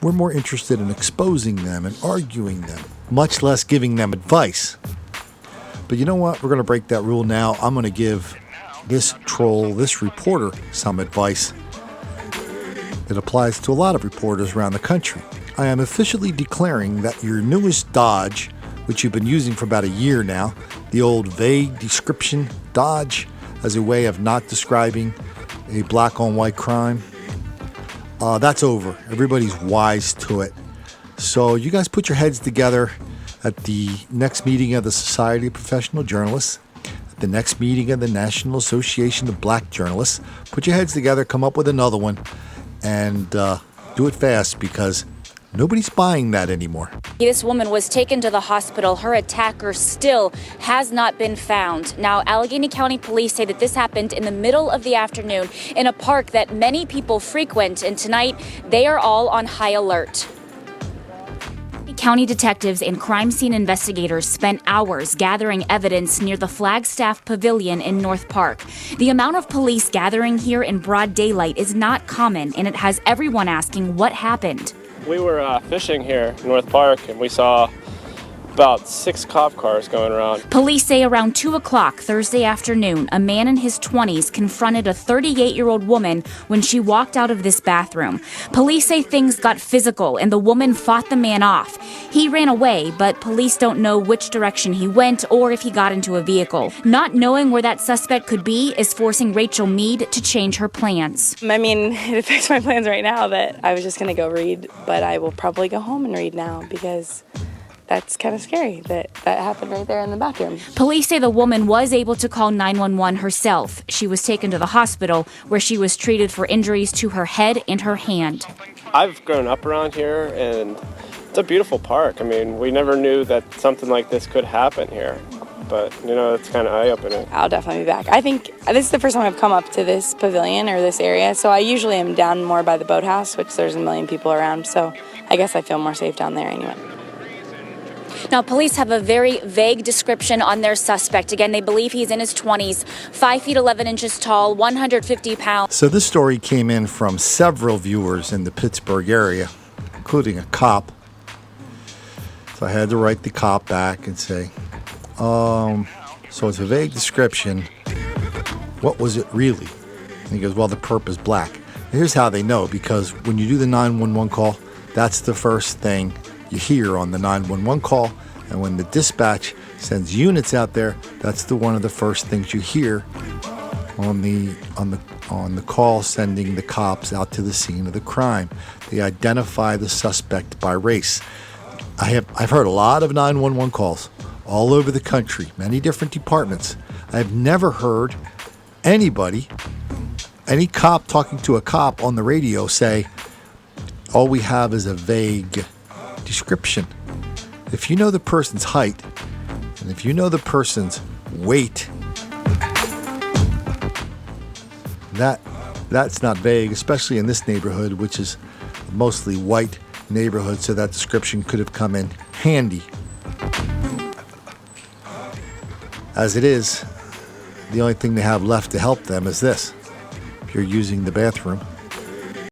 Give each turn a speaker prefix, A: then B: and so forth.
A: We're more interested in exposing them and arguing them, much less giving them advice. But you know what? We're going to break that rule now. I'm going to give this troll, this reporter, some advice that applies to a lot of reporters around the country. I am officially declaring that your newest dodge, which you've been using for about a year now, the old vague description dodge as a way of not describing a black on white crime, that's over. Everybody's wise to it. So you guys put your heads together at the next meeting of the Society of Professional Journalists, at the next meeting of the National Association of Black Journalists. Put your heads together, come up with another one, and do it fast because nobody's buying that anymore.
B: This woman was taken to the hospital. Her attacker still has not been found. Now, Allegheny County Police say that this happened in the middle of the afternoon in a park that many people frequent, and tonight they are all on high alert. County detectives and crime scene investigators spent hours gathering evidence near the Flagstaff Pavilion in North Park. The amount of police gathering here in broad daylight is not common, and it has everyone asking what happened.
C: We were fishing here in North Park, and we saw about 6 cop cars going around.
B: Police say around 2 o'clock Thursday afternoon, a man in his 20s confronted a 38-year-old woman when she walked out of this bathroom. Police say things got physical, and the woman fought the man off. He ran away, but police don't know which direction he went or if he got into a vehicle. Not knowing where that suspect could be is forcing Rachel Mead to change her plans.
D: I mean, it affects my plans right now that I was just going to go read, but I will probably go home and read now because that's kind of scary that happened right there in the bathroom.
B: Police say the woman was able to call 911 herself. She was taken to the hospital where she was treated for injuries to her head and her hand.
C: I've grown up around here, and it's a beautiful park. I mean, we never knew that something like this could happen here. But, you know, it's kind of eye-opening.
D: I'll definitely be back. I think this is the first time I've come up to this pavilion or this area, so I usually am down more by the boathouse, which there's a million people around, so I guess I feel more safe down there anyway.
B: Now, police have a very vague description on their suspect. Again, they believe he's in his 20s, 5 feet 11 inches tall, 150 pounds.
A: So this story came in from several viewers in the Pittsburgh area, including a cop. So I had to write the cop back and say, so it's a vague description. What was it really? And he goes, well, the perp is black. Here's how they know, because when you do the 911 call, that's the first thing you hear on the 911 call, and when the dispatch sends units out there, that's one of the first things you hear on the call sending the cops out to the scene of the crime. They identify the suspect by race. I've heard a lot of 911 calls all over the country, many different departments. I've never heard any cop talking to a cop on the radio say, all we have is a vague description. If you know the person's height and if you know the person's weight, that's not vague, especially in this neighborhood, which is mostly white neighborhood, so that description could have come in handy. As it is, the only thing they have left to help them is this. If you're using the bathroom,